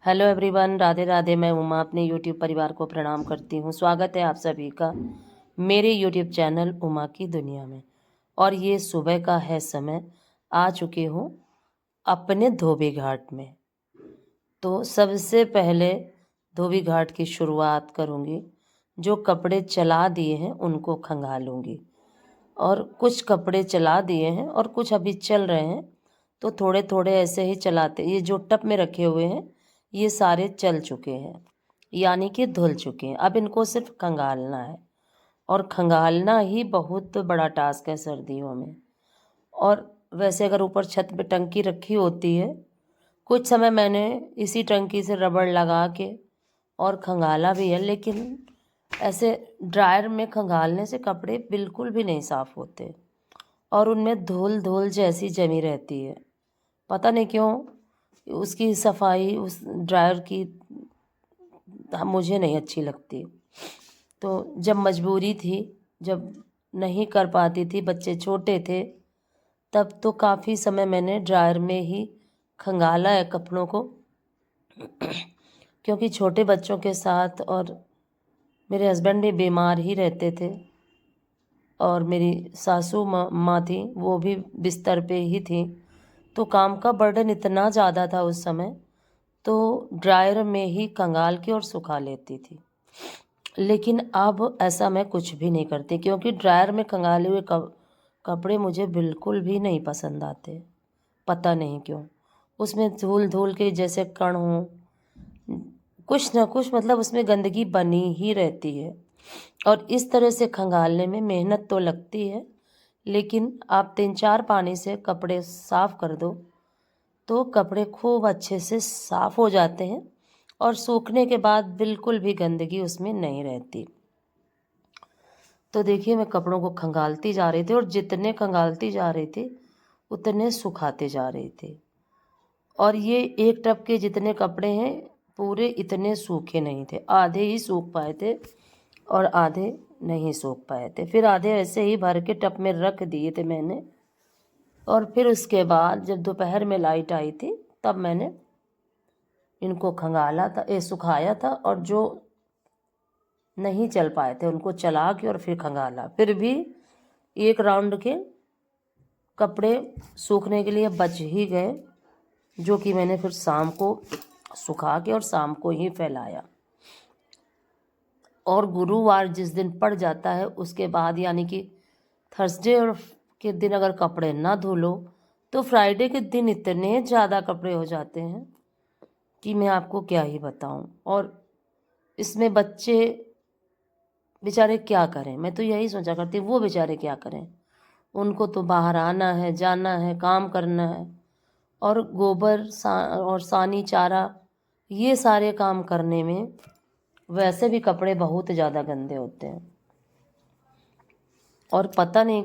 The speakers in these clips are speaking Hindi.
Hello everyone, Radhe Radhe. मैं उमा अपने यूट्यूब परिवार को प्रणाम करती हूँ। स्वागत है आप सभी का मेरे यूट्यूब चैनल उमा की दुनिया में। और ये सुबह का है समय, आ चुकी हूँ अपने धोबी घाट में। तो सबसे पहले धोबी घाट की शुरुआत करूँगी। जो कपड़े चला दिए हैं उनको खंगालूँगी, और कुछ कपड़े चला दिए हैं और कुछ अभी चल रहे हैं, तो थोड़े थोड़े ऐसे ही चलाते। ये जो टब में रखे हुए हैं ये सारे चल चुके हैं, यानी कि धुल चुके हैं। अब इनको सिर्फ खंगालना है, और खंगालना ही बहुत बड़ा टास्क है सर्दियों में। और वैसे अगर ऊपर छत पे टंकी रखी होती है, कुछ समय मैंने इसी टंकी से रबड़ लगा के और खंगाला भी है, लेकिन ऐसे ड्रायर में खंगालने से कपड़े बिल्कुल भी नहीं साफ़ होते और उनमें धूल धूल जैसी जमी रहती है। पता नहीं क्यों उसकी सफाई उस ड्रायर की मुझे नहीं अच्छी लगती। तो जब मजबूरी थी, जब नहीं कर पाती थी, बच्चे छोटे थे, तब तो काफ़ी समय मैंने ड्रायर में ही खंगाला है कपड़ों को। क्योंकि छोटे बच्चों के साथ, और मेरे हस्बैंड भी बीमार ही रहते थे, और मेरी सासू माँ थी, वो भी बिस्तर पे ही थी, तो काम का बर्डन इतना ज़्यादा था उस समय, तो ड्रायर में ही कंगाल के और सुखा लेती थी। लेकिन अब ऐसा मैं कुछ भी नहीं करती, क्योंकि ड्रायर में कंगाले हुए कपड़े मुझे बिल्कुल भी नहीं पसंद आते। पता नहीं क्यों, उसमें धूल धूल के जैसे कण हों, कुछ ना कुछ, मतलब उसमें गंदगी बनी ही रहती है। और इस तरह से खंगालने में मेहनत तो लगती है, लेकिन आप 3-4 पानी से कपड़े साफ़ कर दो तो कपड़े खूब अच्छे से साफ़ हो जाते हैं, और सूखने के बाद बिल्कुल भी गंदगी उसमें नहीं रहती। तो देखिए, मैं कपड़ों को खंगालती जा रही थी, और जितने खंगालती जा रही थी उतने सुखाते जा रही थी। और ये एक टब के जितने कपड़े हैं पूरे इतने सूखे नहीं थे, आधे ही सूख पाए थे और आधे नहीं सूख पाए थे। फिर आधे ऐसे ही भर के टब में रख दिए थे मैंने। और फिर उसके बाद जब दोपहर में लाइट आई थी, तब मैंने इनको खंगाला था, सुखाया था, और जो नहीं चल पाए थे उनको चला के और फिर खंगाला। फिर भी एक राउंड के कपड़े सूखने के लिए बच ही गए, जो कि मैंने फिर शाम को सुखा के और शाम को ही फैलाया। और गुरुवार जिस दिन पड़ जाता है उसके बाद, यानी कि थर्सडे और के दिन अगर कपड़े ना धो लो, तो फ्राइडे के दिन इतने ज़्यादा कपड़े हो जाते हैं कि मैं आपको क्या ही बताऊं। और इसमें बच्चे बेचारे क्या करें, मैं तो यही सोचा करती वो बेचारे क्या करें। उनको तो बाहर आना है, जाना है, काम करना है, और गोबर और सानी चारा, ये सारे काम करने में वैसे भी कपड़े बहुत ज़्यादा गंदे होते हैं। और पता नहीं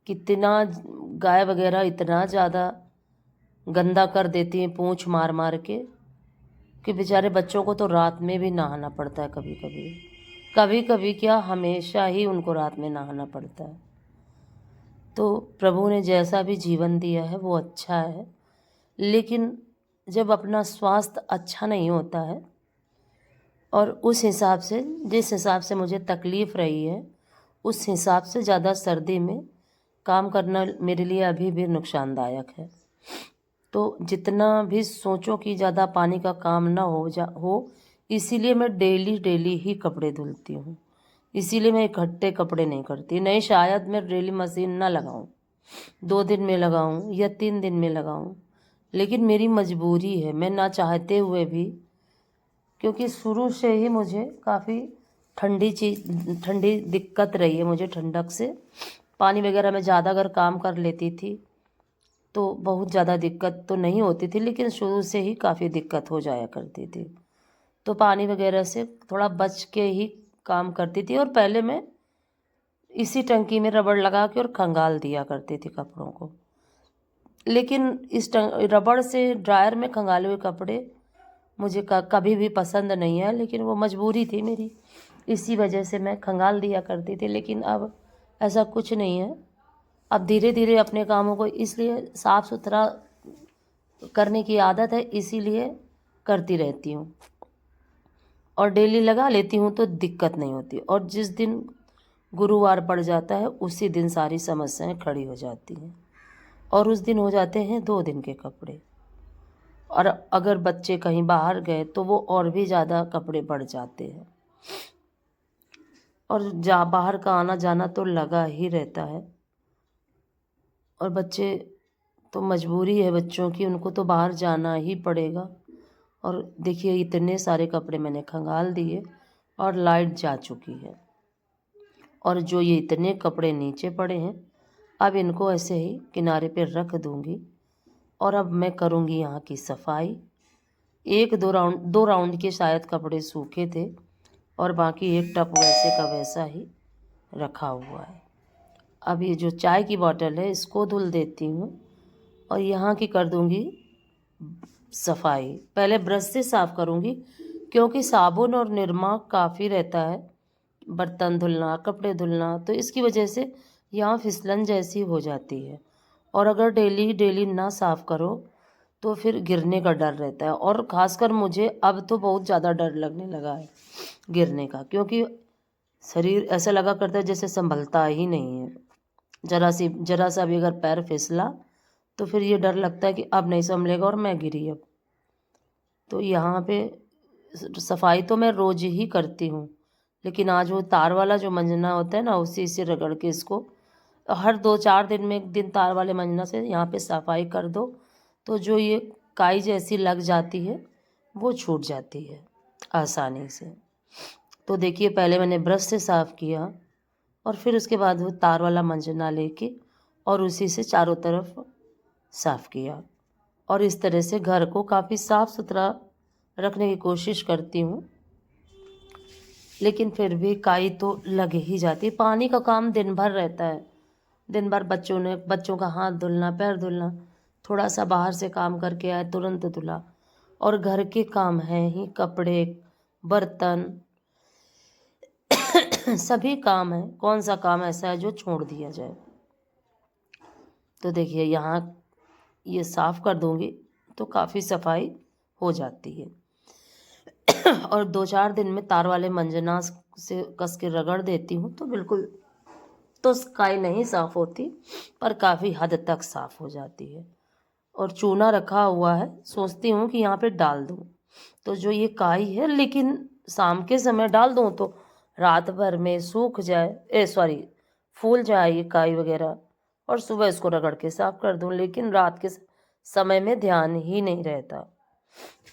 कितना गाय वगैरह इतना ज़्यादा गंदा कर देती हैं पूंछ मार मार के, कि बेचारे बच्चों को तो रात में भी नहाना पड़ता है। कभी कभी, कभी कभी क्या, हमेशा ही उनको रात में नहाना पड़ता है। तो प्रभु ने जैसा भी जीवन दिया है वो अच्छा है, लेकिन जब अपना स्वास्थ्य अच्छा नहीं होता है, और उस हिसाब से, जिस हिसाब से मुझे तकलीफ़ रही है, उस हिसाब से ज़्यादा सर्दी में काम करना मेरे लिए अभी भी नुकसानदायक है। तो जितना भी सोचो कि ज़्यादा पानी का काम ना हो, इसीलिए मैं डेली डेली ही कपड़े धुलती हूँ। इसीलिए मैं इकट्ठे कपड़े नहीं करती। नहीं, शायद मैं डेली मशीन ना लगाऊँ, 2 दिन में लगाऊँ या 3 दिन में लगाऊँ, लेकिन मेरी मजबूरी है, मैं ना चाहते हुए भी। क्योंकि शुरू से ही मुझे काफ़ी ठंडी दिक्कत रही है। मुझे ठंडक से पानी वगैरह में ज़्यादा अगर काम कर लेती थी तो बहुत ज़्यादा दिक्कत तो नहीं होती थी, लेकिन शुरू से ही काफ़ी दिक्कत हो जाया करती थी। तो पानी वगैरह से थोड़ा बच के ही काम करती थी, और पहले मैं इसी टंकी में रबड़ लगा के और खंगाल दिया करती थी कपड़ों को। लेकिन इस रबड़ से ड्रायर में खंगाले हुए कपड़े मुझे कभी भी पसंद नहीं है, लेकिन वो मजबूरी थी मेरी, इसी वजह से मैं खंगाल दिया करती थी। लेकिन अब ऐसा कुछ नहीं है। अब धीरे धीरे अपने कामों को इसलिए साफ़ सुथरा करने की आदत है, इसीलिए करती रहती हूँ और डेली लगा लेती हूँ तो दिक्कत नहीं होती। और जिस दिन गुरुवार पड़ जाता है उसी दिन सारी समस्याएं खड़ी हो जाती हैं और उस दिन हो जाते हैं 2 दिन के कपड़े। और अगर बच्चे कहीं बाहर गए तो वो और भी ज़्यादा कपड़े बढ़ जाते हैं। और बाहर का आना जाना तो लगा ही रहता है। और बच्चे तो मजबूरी है बच्चों की, उनको तो बाहर जाना ही पड़ेगा। और देखिए इतने सारे कपड़े मैंने खंगाल दिए और लाइट जा चुकी है। और जो ये इतने कपड़े नीचे पड़े हैं अब इनको ऐसे ही किनारे पे रख दूंगी। और अब मैं करूंगी यहाँ की सफाई। 2 राउंड के शायद कपड़े सूखे थे और बाकी एक टप वैसे का वैसा ही रखा हुआ है। अब ये जो चाय की बोतल है इसको धुल देती हूँ और यहाँ की कर दूँगी सफाई। पहले ब्रश से साफ़ करूँगी क्योंकि साबुन और निरमा काफ़ी रहता है, बर्तन धुलना, कपड़े धुलना, तो इसकी वजह से यहाँ फिसलन जैसी हो जाती है। और अगर डेली डेली ना साफ़ करो तो फिर गिरने का डर रहता है। और ख़ासकर मुझे अब तो बहुत ज़्यादा डर लगने लगा है गिरने का, क्योंकि शरीर ऐसा लगा करता है जैसे संभलता ही नहीं है। जरा सा भी अगर पैर फिसला तो फिर ये डर लगता है कि अब नहीं संभलेगा और मैं गिरी अब। तो यहाँ पे सफाई तो मैं रोज़ ही करती हूँ, लेकिन आज वो तार वाला जो मंजना होता है ना उसी से रगड़ के इसको हर 2-4 दिन में 1 दिन तार वाले मंजना से यहाँ पे सफाई कर दो तो जो ये काई जैसी लग जाती है वो छूट जाती है आसानी से। तो देखिए पहले मैंने ब्रश से साफ़ किया और फिर उसके बाद वो तार वाला मंजना लेके और उसी से चारों तरफ साफ़ किया। और इस तरह से घर को काफ़ी साफ़ सुथरा रखने की कोशिश करती हूँ, लेकिन फिर भी काई तो लग ही जाती है। पानी का काम दिन भर रहता है, दिन भर बच्चों का हाथ धुलना, पैर धुलना, थोड़ा सा बाहर से काम करके आए तुरंत धुला। और घर के काम हैं ही, कपड़े, बर्तन, सभी काम हैं। कौन सा काम ऐसा है जो छोड़ दिया जाए। तो देखिए यहाँ ये साफ़ कर दूंगी तो काफ़ी सफाई हो जाती है। और 2-4 दिन में तार वाले मंजना से कस के रगड़ देती हूँ तो बिल्कुल तो काई नहीं साफ़ होती पर काफ़ी हद तक साफ़ हो जाती है। और चूना रखा हुआ है, सोचती हूँ कि यहाँ पे डाल दूँ तो जो ये काई है, लेकिन शाम के समय डाल दूँ तो रात भर में सूख जाए, फूल जाए ये काई वगैरह, और सुबह इसको रगड़ के साफ़ कर दूँ। लेकिन रात के समय में ध्यान ही नहीं रहता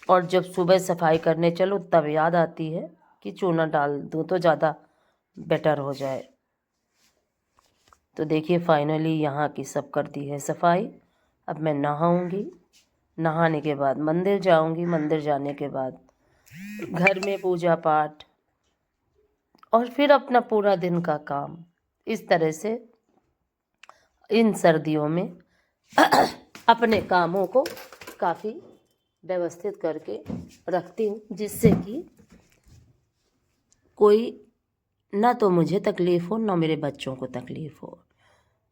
और जब सुबह सफाई करने चलो तब याद आती है कि चूना डाल दूँ तो ज़्यादा बेटर हो जाए। तो देखिए फाइनली यहाँ की सब कर दी है सफाई। अब मैं नहाऊंगी, नहाने के बाद मंदिर जाऊंगी, मंदिर जाने के बाद घर में पूजा पाठ और फिर अपना पूरा दिन का काम। इस तरह से इन सर्दियों में अपने कामों को काफ़ी व्यवस्थित करके रखती हूँ, जिससे कि कोई ना तो मुझे तकलीफ़ हो ना मेरे बच्चों को तकलीफ़ हो।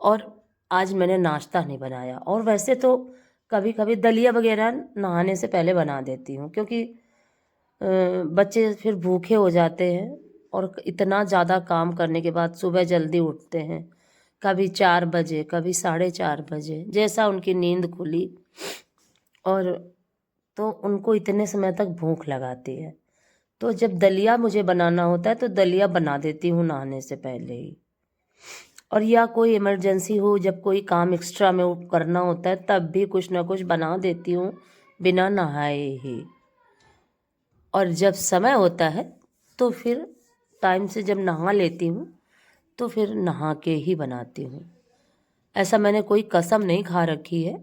और आज मैंने नाश्ता नहीं बनाया, और वैसे तो कभी कभी दलिया वगैरह नहाने से पहले बना देती हूँ, क्योंकि बच्चे फिर भूखे हो जाते हैं और इतना ज़्यादा काम करने के बाद सुबह जल्दी उठते हैं, कभी 4 बजे, कभी 4:30 बजे, जैसा उनकी नींद खुली, और तो उनको इतने समय तक भूख लगाती है। तो जब दलिया मुझे बनाना होता है तो दलिया बना देती हूँ नहाने से पहले ही। और या कोई इमरजेंसी हो, जब कोई काम एक्स्ट्रा में करना होता है तब भी कुछ ना कुछ बना देती हूँ बिना नहाए ही। और जब समय होता है तो फिर टाइम से जब नहा लेती हूँ तो फिर नहा के ही बनाती हूँ। ऐसा मैंने कोई कसम नहीं खा रखी है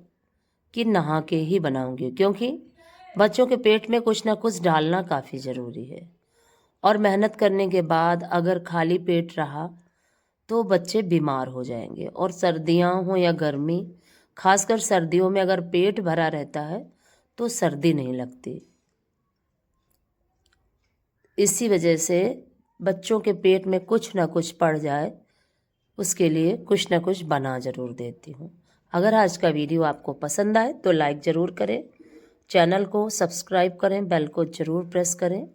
कि नहा के ही बनाऊंगी, क्योंकि बच्चों के पेट में कुछ ना कुछ डालना काफ़ी ज़रूरी है। और मेहनत करने के बाद अगर खाली पेट रहा तो बच्चे बीमार हो जाएंगे। और सर्दियाँ हो या गर्मी, खासकर सर्दियों में अगर पेट भरा रहता है तो सर्दी नहीं लगती। इसी वजह से बच्चों के पेट में कुछ ना कुछ पड़ जाए उसके लिए कुछ ना कुछ बना ज़रूर देती हूँ। अगर आज का वीडियो आपको पसंद आए तो लाइक ज़रूर करें, चैनल को सब्सक्राइब करें, बेल को ज़रूर प्रेस करें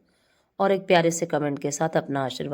और एक प्यारे से कमेंट के साथ अपना आशीर्वाद